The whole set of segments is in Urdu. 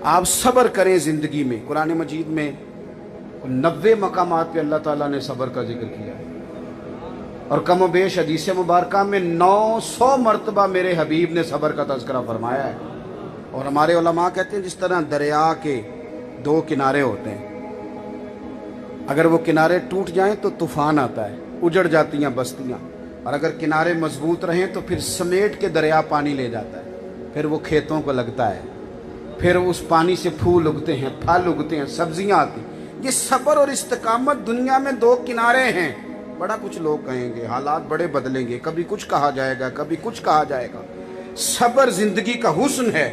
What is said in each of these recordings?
آپ صبر کریں زندگی میں۔ قرآن مجید میں 90 مقامات پہ اللہ تعالیٰ نے صبر کا ذکر کیا ہے، اور کم و بیش حدیث مبارکہ میں 900 مرتبہ میرے حبیب نے صبر کا تذکرہ فرمایا ہے۔ اور ہمارے علماء کہتے ہیں جس طرح دریا کے 2 کنارے ہوتے ہیں، اگر وہ کنارے ٹوٹ جائیں تو طوفان آتا ہے، اجڑ جاتی ہیں بستیاں، اور اگر کنارے مضبوط رہیں تو پھر سمیٹ کے دریا پانی لے جاتا ہے، پھر وہ کھیتوں کو لگتا ہے، پھر اس پانی سے پھول اگتے ہیں، پھل اگتے ہیں، سبزیاں آتی ہیں۔ یہ صبر اور استقامت دنیا میں 2 کنارے ہیں۔ بڑا کچھ لوگ کہیں گے، حالات بڑے بدلیں گے، کبھی کچھ کہا جائے گا، کبھی کچھ کہا جائے گا۔ صبر زندگی کا حسن ہے۔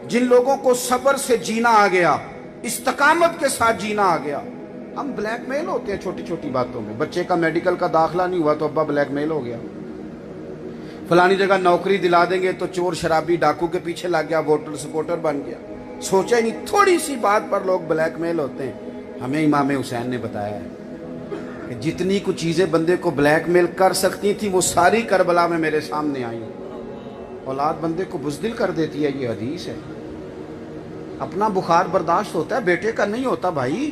جن لوگوں کو صبر سے جینا آ گیا، استقامت کے ساتھ جینا آ گیا۔ ہم بلیک میل ہوتے ہیں چھوٹی چھوٹی باتوں میں، بچے کا میڈیکل کا داخلہ نہیں ہوا تو ابا بلیک میل ہو گیا، فلانی جگہ نوکری دلا دیں گے تو چور شرابی ڈاکو کے پیچھے لگ گیا، ووٹر سپورٹر بن گیا، سوچا ہی نہیں، تھوڑی سی بات پر لوگ بلیک میل ہوتے ہیں۔ ہمیں امام حسین نے بتایا ہے کہ جتنی کچھ چیزیں بندے کو بلیک میل کر سکتی تھیں وہ ساری کربلا میں میرے سامنے آئیں۔ اولاد بندے کو بزدل کر دیتی ہے، یہ حدیث ہے۔ اپنا بخار برداشت ہوتا ہے، بیٹے کا نہیں ہوتا بھائی،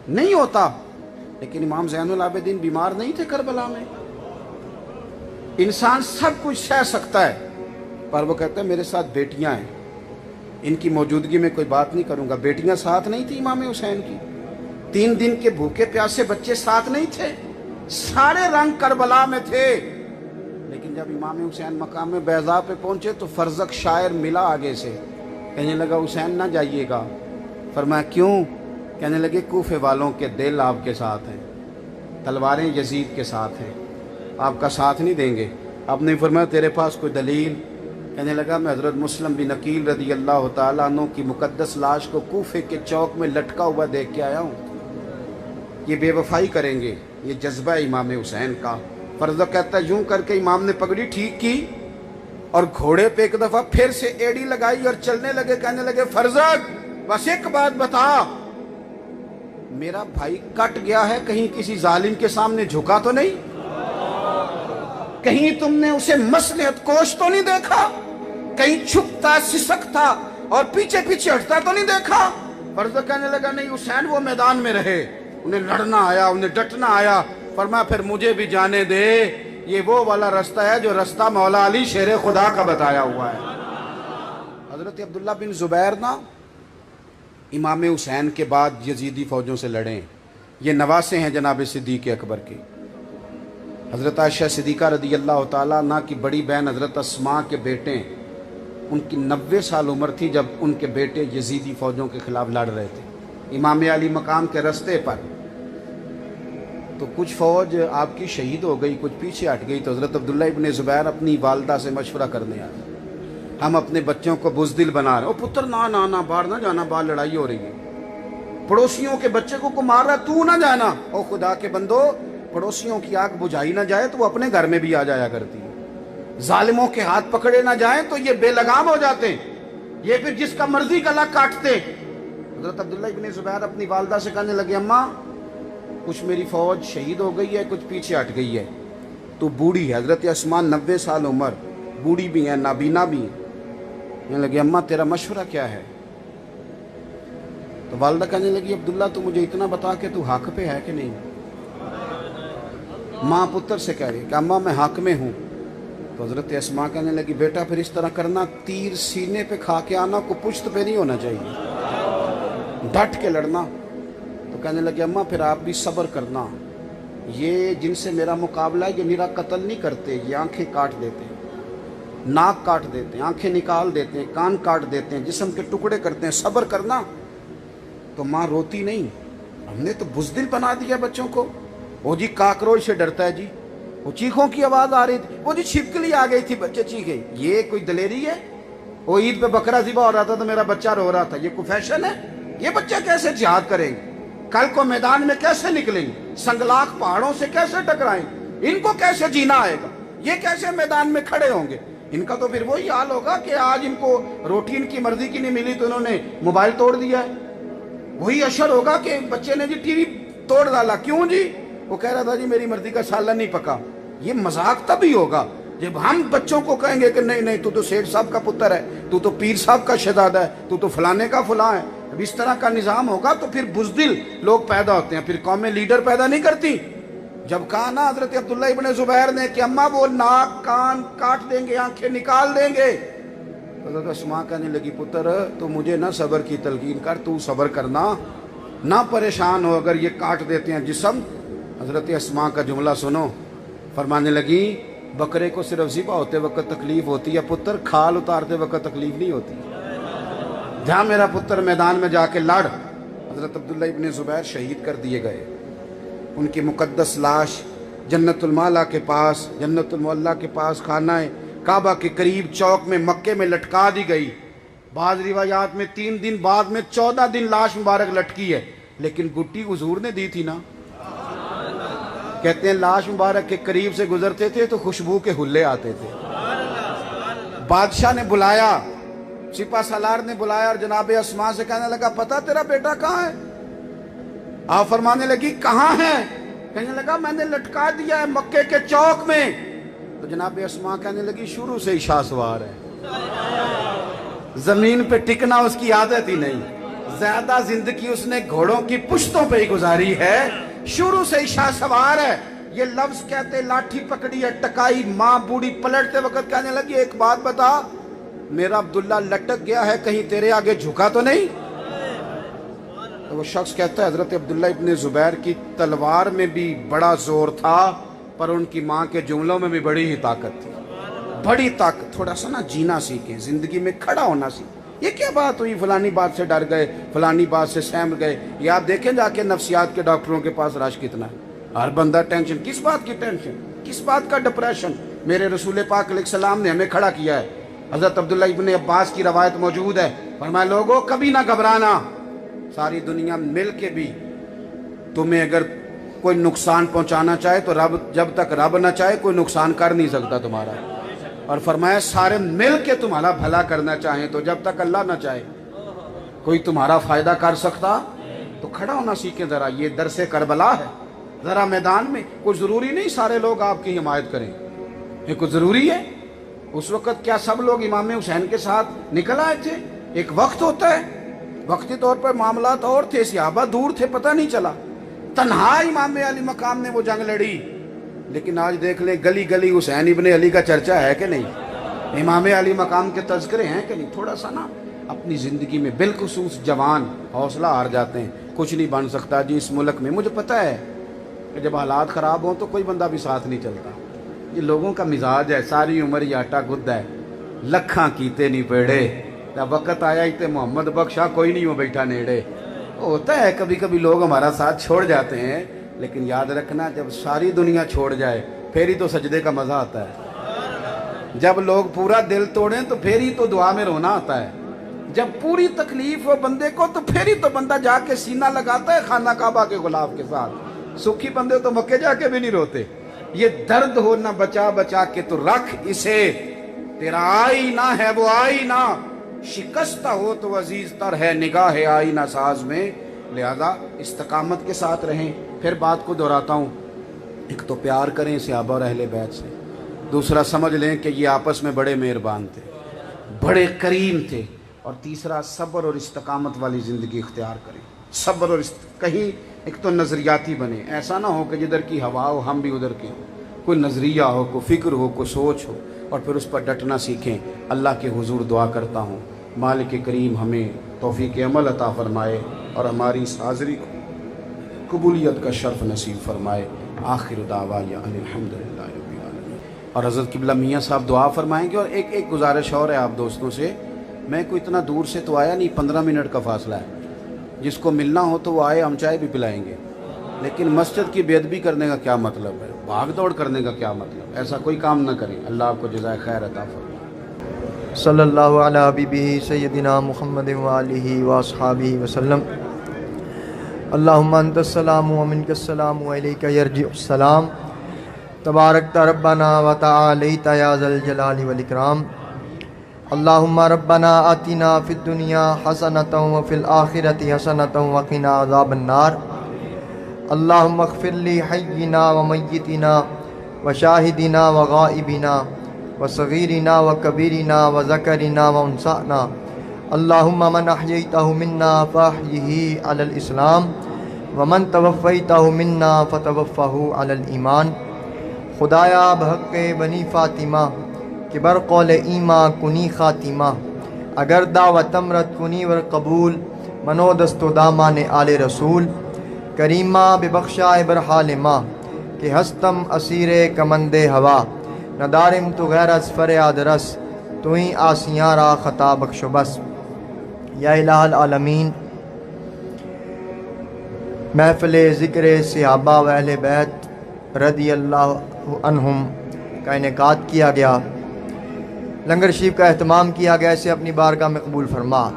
نہیں ہوتا۔ لیکن امام زین العابدین بیمار نہیں تھے کربلا میں۔ انسان سب کچھ سہ سکتا ہے، پر وہ کہتا ہے میرے ساتھ بیٹیاں ہیں، ان کی موجودگی میں کوئی بات نہیں کروں گا۔ بیٹیاں ساتھ نہیں تھی امام حسین کی، 3 دن کے بھوکے پیاسے بچے ساتھ نہیں تھے، سارے رنگ کربلا میں تھے۔ لیکن جب امام حسین مقام بیضاء پہ پہنچے تو فرزق شاعر ملا آگے سے، کہنے لگا حسین نہ جائیے گا۔ فرمایا کیوں؟ کہنے لگے کوفے والوں کے دل آپ کے ساتھ ہیں، تلواریں یزید کے ساتھ ہیں، آپ کا ساتھ نہیں دیں گے۔ آپ نے فرمایا تیرے پاس کوئی دلیل؟ کہنے لگا میں حضرت مسلم بن عقیل رضی اللہ تعالیٰ عنہ کی مقدس لاش کو کوفے کے چوک میں لٹکا ہوا دیکھ کے آیا ہوں۔ یہ بے وفائی کریں گے، یہ جذبہ ہے امام حسین کا۔ فرزق کہتا ہے یوں کر کے امام نے پگڑی ٹھیک کی اور گھوڑے پہ ایک دفعہ پھر سے ایڑی لگائی اور چلنے لگے۔ کہنے لگے فرزق بس ایک بات بتا، میرا بھائی کٹ گیا ہے، کہیں کسی ظالم کے سامنے جھکا تو نہیں؟ کہیں تم نے اسے مصلحت کوش تو نہیں دیکھا؟ کہیں چھپتا سسکتا اور پیچھے پیچھے ہٹتا تو نہیں دیکھا؟ فرزق کہنے لگا نہیں حسین وہ میدان میں رہے، انہیں لڑنا آیا، انہیں ڈٹنا آیا۔ فرمایا پھر مجھے بھی جانے دے، یہ وہ والا رستہ ہے جو رستہ مولا علی شیر خدا کا بتایا ہوا ہے۔ حضرت عبداللہ بن زبیر نا امام حسین کے بعد یزیدی فوجوں سے لڑیں، یہ نواسے ہیں جناب صدیق اکبر کے۔ حضرت عائشہ صدیقہ رضی اللہ تعالیٰ عنہ کی بڑی بہن حضرت اسماء کے بیٹے، ان کی 90 سال عمر تھی جب ان کے بیٹے یزیدی فوجوں کے خلاف لڑ رہے تھے امام علی مقام کے رستے پر۔ تو کچھ فوج آپ کی شہید ہو گئی، کچھ پیچھے ہٹ گئی، تو حضرت عبداللہ ابن زبیر اپنی والدہ سے مشورہ کرنے آئے، ہم اپنے بچوں کو بزدل بنا رہے ہیں۔ او پتر نہ باہر نہ جانا، باہر لڑائی ہو رہی ہے، پڑوسیوں کے بچے کو مار رہا تو نہ جانا۔ او خدا کے بندو، پڑوسیوں کی آگ بجھائی نہ جائے تو وہ اپنے گھر میں بھی آ جایا کرتی ہے، ظالموں کے ہاتھ پکڑے نہ جائیں تو یہ بے لگام ہو جاتے ہیں، یہ پھر جس کا مرضی گلا کاٹتے۔ حضرت عبداللہ ابن زبیر اپنی والدہ سے کہنے لگے اماں کچھ میری فوج شہید ہو گئی ہے، کچھ پیچھے ہٹ گئی ہے، تو بوڑھی ہے، حضرت اسماء 90 سال عمر، بوڑھی بھی ہے، نابینا بھی ہے۔ کہنے لگے اماں تیرا مشورہ کیا ہے؟ تو والدہ کہنے لگی عبداللہ تو مجھے اتنا بتا کہ تو حق پہ ہے کہ نہیں۔ ماں پتر سے کہہ رہی کہ اماں میں حق میں ہوں۔ تو حضرت اسماء کہنے لگی بیٹا پھر اس طرح کرنا، تیر سینے پہ کھا کے آنا، کو پشت پہ نہیں ہونا چاہیے، ڈٹ کے لڑنا۔ تو کہنے لگے اماں پھر آپ بھی صبر کرنا، یہ جن سے میرا مقابلہ ہے یہ میرا قتل نہیں کرتے، یہ آنکھیں کاٹ دیتے ہیں، ناک کاٹ دیتے ہیں، آنکھیں نکال دیتے ہیں، کان کاٹ دیتے ہیں، جسم کے ٹکڑے کرتے ہیں، صبر کرنا۔ تو ماں روتی نہیں، ہم نے تو بزدل بنا دیا بچوں کو۔ وہ جی کاکروچ سے ڈرتا ہے جی، وہ چیخوں کی آواز آ رہی تھی، وہ جی چھپکلی آ گئی تھی بچے چیخے، یہ کوئی دلیری ہے؟ وہ عید پہ بکرا ذبح ہو رہا تھا تو میرا بچہ رو رہا تھا، یہ کوئی فیشن ہے؟ یہ بچے کیسے جہاد کریں گے؟ کل کو میدان میں کیسے نکلیں گے؟ سنگلاخ پہاڑوں سے کیسے ٹکرائیں گے؟ ان کو کیسے جینا آئے گا؟ یہ کیسے میدان میں کھڑے ہوں گے؟ ان کا تو پھر وہی حال ہوگا کہ آج ان کو روٹی ان کی مرضی کی نہیں ملی تو انہوں نے موبائل توڑ دیا ہے۔ وہی اشر ہوگا کہ بچے نے جی ٹی وی توڑ ڈالا، کیوں جی؟ وہ کہہ رہا تھا جی میری مرضی کا سالن نہیں پکا۔ یہ مذاق تب ہی ہوگا جب ہم بچوں کو کہیں گے کہ نہیں نہیں تو سیٹھ صاحب کا پتر ہے، تو پیر صاحب کا شہزادہ ہے، تو فلانے کا فلاں ہے، اب اس طرح کا نظام ہوگا تو پھر بزدل لوگ پیدا ہوتے ہیں، پھر قومیں لیڈر پیدا نہیں کرتی۔ جب کہا نا حضرت عبداللہ ابن زبیر نے کہ اماں وہ ناک کان کاٹ دیں گے، آنکھیں نکال دیں گے، حضرت اسماء کہنے لگی پتر تو مجھے نہ صبر کی تلقین کر، تو صبر کرنا، نہ پریشان ہو اگر یہ کاٹ دیتے ہیں جسم۔ حضرت اسماء کا جملہ سنو، فرمانے لگی بکرے کو صرف ذبح ہوتے وقت تکلیف ہوتی ہے، پتر کھال اتارتے وقت تکلیف نہیں ہوتی، جہاں میرا پتر میدان میں جا کے لڑ۔ حضرت عبداللہ ابن زبیر شہید کر دیے گئے، ان کی مقدس لاش جنت المعلا کے پاس، جنت المعلا کے پاس خانہ کعبہ کے قریب چوک میں مکے میں لٹکا دی گئی۔ بعض روایات میں 3 دن بعد میں 14 دن لاش مبارک لٹکی ہے، لیکن گٹی حضور نے دی تھی نا۔ کہتے ہیں لاش مبارک کے قریب سے گزرتے تھے تو خوشبو کے حلے آتے تھے۔ بادشاہ نے بلایا، سپہ سالار نے بلایا اور جناب اسماء سے کہنے لگا پتہ تیرا بیٹا کہاں ہے؟ آپ فرمانے لگی کہاں ہے؟ کہنے لگا میں نے لٹکا دیا ہے مکے کے چوک میں۔ تو جناب اسماء کہنے لگی شروع سے ہی شاہ سوار ہے، زمین پہ ٹکنا اس کی عادت ہی نہیں، زیادہ زندگی اس نے گھوڑوں کی پشتوں پہ ہی گزاری ہے، شروع سے ہی شاہ سوار ہے۔ یہ لفظ کہتے لاٹھی پکڑی ہے ٹکائی، ماں بوڑھی پلٹتے وقت کہنے لگی ایک بات بتا، میرا عبداللہ لٹک گیا ہے کہیں تیرے آگے جھکا تو نہیں؟ تو وہ شخص کہتا ہے حضرت عبداللہ ابن زبیر کی تلوار میں بھی بڑا زور تھا، پر ان کی ماں کے جملوں میں بھی بڑی ہی طاقت تھی، بڑی طاقت۔ تھوڑا سا نا جینا سیکھیں، زندگی میں کھڑا ہونا سیکھیں۔ یہ کیا بات ہوئی فلانی بات سے ڈر گئے، فلانی بات سے سہم گئے؟ یہ آپ دیکھیں جا کے نفسیات کے ڈاکٹروں کے پاس رش کتنا ہے، ہر بندہ ٹینشن، کس بات کی ٹینشن، کس بات کا ڈپریشن؟ میرے رسول پاک علیہ السلام نے ہمیں کھڑا کیا ہے۔ حضرت عبداللہ ابن عباس کی روایت موجود ہے، فرمایا لوگوں کبھی نہ گھبرانا، ساری دنیا مل کے بھی تمہیں اگر کوئی نقصان پہنچانا چاہے تو رب، جب تک رب نہ چاہے کوئی نقصان کر نہیں سکتا تمہارا، اور فرمایا سارے مل کے تمہارا بھلا کرنا چاہیں تو جب تک اللہ نہ چاہے کوئی تمہارا فائدہ کر سکتا۔ تو کھڑا ہونا سیکھیں ذرا، یہ درس کربلا ہے، ذرا میدان میں کوئی ضروری نہیں سارے لوگ آپ کی حمایت کریں، یہ کوئی ضروری ہے؟ اس وقت کیا سب لوگ امام حسین کے ساتھ نکل آئے تھے؟ ایک وقت ہوتا ہے، وقتی طور پر معاملات اور تھے، صحابہ دور تھے، پتہ نہیں چلا، تنہا امام علی مقام نے وہ جنگ لڑی۔ لیکن آج دیکھ لیں گلی گلی حسین ابن علی کا چرچا ہے کہ نہیں، امام علی مقام کے تذکرے ہیں کہ نہیں؟ تھوڑا سا نا اپنی زندگی میں، بالخصوص جوان حوصلہ ہار جاتے ہیں، کچھ نہیں بن سکتا جی اس ملک میں۔ مجھے پتہ ہے کہ جب حالات خراب ہوں تو کوئی بندہ بھی ساتھ نہیں چلتا، یہ لوگوں کا مزاج ہے، ساری عمر یہ آٹا گد ہے، لکھاں کیتے نہیں پیڑے، جب وقت آیا ہی تے محمد بخشا کوئی نہیں ہو بیٹھا نیڑے۔ ہوتا ہے کبھی کبھی لوگ ہمارا ساتھ چھوڑ جاتے ہیں، لیکن یاد رکھنا جب ساری دنیا چھوڑ جائے پھر ہی تو سجدے کا مزہ آتا ہے، جب لوگ پورا دل توڑیں تو پھر ہی تو دعا میں رونا آتا ہے، جب پوری تکلیف ہو بندے کو تو پھر ہی تو بندہ جا کے سینہ لگاتا ہے خانہ کعبہ کے غلاف کے ساتھ۔ سکھی بندے تو مکے جا کے بھی نہیں روتے۔ یہ درد ہو نہ بچا بچا کے تو رکھ اسے، تیرا آئینہ ہے وہ آئینہ، شکستہ ہو تو عزیز تر ہے نگاہ آئینہ ساز میں، لہذا استقامت کے ساتھ رہیں۔ پھر بات کو دہراتا ہوں، ایک تو پیار کریں صحابہ اور اہل بیت سے، دوسرا سمجھ لیں کہ یہ آپس میں بڑے مہربان تھے، بڑے کریم تھے، اور تیسرا صبر اور استقامت والی زندگی اختیار کریں۔ صبر اور کہیں ایک تو نظریاتی بنے، ایسا نہ ہو کہ جدھر کی ہوا ہو ہم بھی ادھر کے ہوں، کوئی نظریہ ہو، کوئی فکر ہو، کوئی سوچ ہو، اور پھر اس پر ڈٹنا سیکھیں۔ اللہ کے حضور دعا کرتا ہوں مالک کریم ہمیں توفیق عمل عطا فرمائے اور ہماری اس حاضری کو قبولیت کا شرف نصیب فرمائے۔ آخر دعوانا ان الحمدللہ رب العالمین۔ اور حضرت قبلہ میاں صاحب دعا فرمائیں گے۔ اور ایک گزارش اور ہے آپ دوستوں سے، میں کوئی اتنا دور سے تو آیا نہیں، 15 منٹ کا فاصلہ ہے، جس کو ملنا ہو تو وہ آئے، ہم چائے بھی پلائیں گے، لیکن مسجد کی بے ادبی کرنے کا کیا مطلب ہے، بھاگ دوڑ کرنے کا کیا مطلب ہے؟ ایسا کوئی کام نہ کریں۔ اللہ آپ کو جزائے خیر عطا فرمائے۔ صلی اللہ علی حبیبہ سیدنا محمد وآلہ واصحابہ وسلم۔ اللہم انت السلام ومنک السلام وعلیک یرجع السلام، تبارکت ربنا وتعالیت یا ذا الجلال والاکرام۔ اللہم ربنا آتنا فی الدنیا حسنۃ وفی الآخرۃ حسنۃ وقنا عذاب النار۔ اللہم اغفر لی حینا ومیتنا وشاہدنا وغائبنا وصغيرنا وكبيرنا وذكرنا وأنثانا اللهم من أحييته منا فأحيه على الإسلام ومن توفیته منا فتوفه على الایمان۔ خدایا بحق بنی فاطمہ کہ بر قول ایما کنی خاتمہ، اگر دعوت امرت کنی ور قبول منو دست و دامان آل رسول، کریمہ ببخشائے بر حال ما کہ ہستم اسیر کمند ہوا، ندارم تو غیر از فریاد رس، تو ہی آسیاں را خطا بخش و بس۔ یا الہ العالمین، محفل ذکر صحابہ و اہل بیت رضی اللہ عنہم کا انعقاد کیا گیا، لنگر شریف کا اہتمام کیا گیا، اسے اپنی بارگاہ میں قبول فرما۔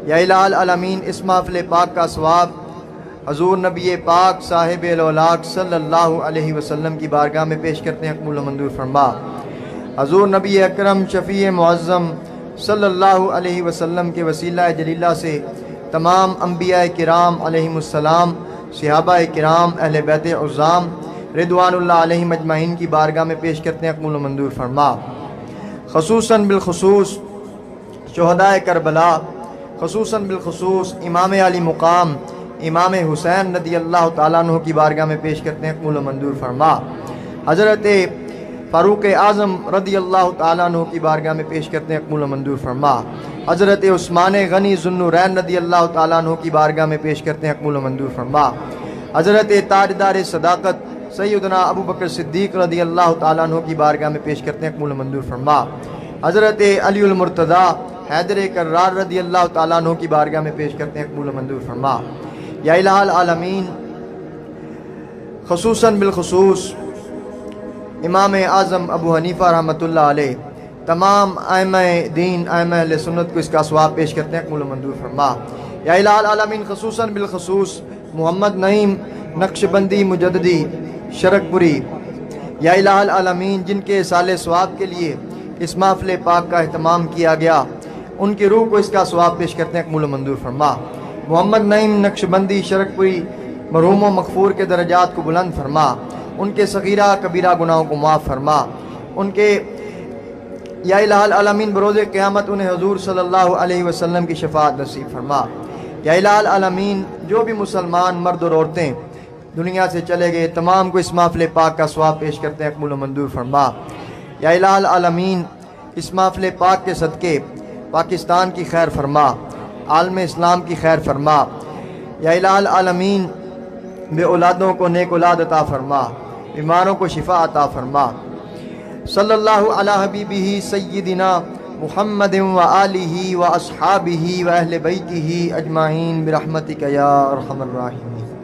یا الہ العالمین، اس محفل پاک کا ثواب حضور نبی پاک صاحب الاولاق صلی اللہ علیہ وسلم کی بارگاہ میں پیش کرتے ہیں، قبول و منظور فرما۔ حضور نبی اکرم شفیع معظم صلی اللہ علیہ وسلم کے وسیلہ جلیلہ سے تمام انبیاء کرام علیہم السلام، صحابہ کرام، اہل بیت عظام رضوان اللہ علیہم اجمعین کی بارگاہ میں پیش کرتے ہیں، قبول و منظور فرما۔ خصوصاً بالخصوص شہدائے کربلا، خصوصاً بالخصوص امام علی مقام امام حسین رضی اللہ تعالیٰ عنہ کی بارگاہ میں پیش کرتے ہیں، قبول و منظور فرما۔ حضرت فاروق اعظم رضی اللہ تعالیٰ عنہ کی بارگاہ میں پیش کرتے ہیں، قبول و منظور فرما۔ حضرت عثمان غنی ذو النورین رضی اللہ تعالیٰ عنہ کی بارگاہ میں پیش کرتے ہیں، قبول و منظور فرما۔ حضرت تاجدار صداقت سیدنا ابو بکر صدیق رضی اللہ تعالیٰ عنہ کی بارگاہ میں پیش کرتے ہیں، قبول و منظور فرما۔ حضرت علی المرتضیٰ حیدر کرار رضی اللہ تعالیٰ عنہ کی بارگاہ میں پیش کرتے ہیں، قبول و منظور فرما۔ یا الہ العالمین، خصوصاً بالخصوص امام اعظم ابو حنیفہ رحمۃ اللہ علیہ، تمام ائمہ دین، ائمہ اہل سنت کو اس کا ثواب پیش کرتے ہیں، قبول و منظور فرما۔ یا الہ العالمین، خصوصاً بالخصوص محمد نعیم نقشبندی مجددی شرک پوری، یا الہ العالمین، جن کے سال ثواب کے لیے اس محفل پاک کا اہتمام کیا گیا، ان کی روح کو اس کا ثواب پیش کرتے ہیں، قبول و منظور فرما۔ محمد نعیم نقشبندی شرک پوری مرحوم و مغفور کے درجات کو بلند فرما، ان کے صغیرہ کبیرہ گناہوں کو معاف فرما، ان کے یا الہ العالمین بروز قیامت انہیں حضور صلی اللہ علیہ وسلم کی شفاعت نصیب فرما۔ یا الہ العالمین، جو بھی مسلمان مرد اور عورتیں دنیا سے چلے گئے، تمام کو اس محفل پاک کا ثواب پیش کرتے ہیں، قبول و منظور فرما۔ یا الہ العالمین، اس محفل پاک کے صدقے پاکستان کی خیر فرما، عالم اسلام کی خیر فرما۔ یا الہ العالمین، بے اولادوں کو نیک اولاد عطا فرما، بیماروں کو شفا عطا فرما۔ صلی اللہ علی حبیبہ سیدنا محمد و آلہ و اصحابہ و اہل بیتہ اجمعین برحمتک یا ارحم الراحمین۔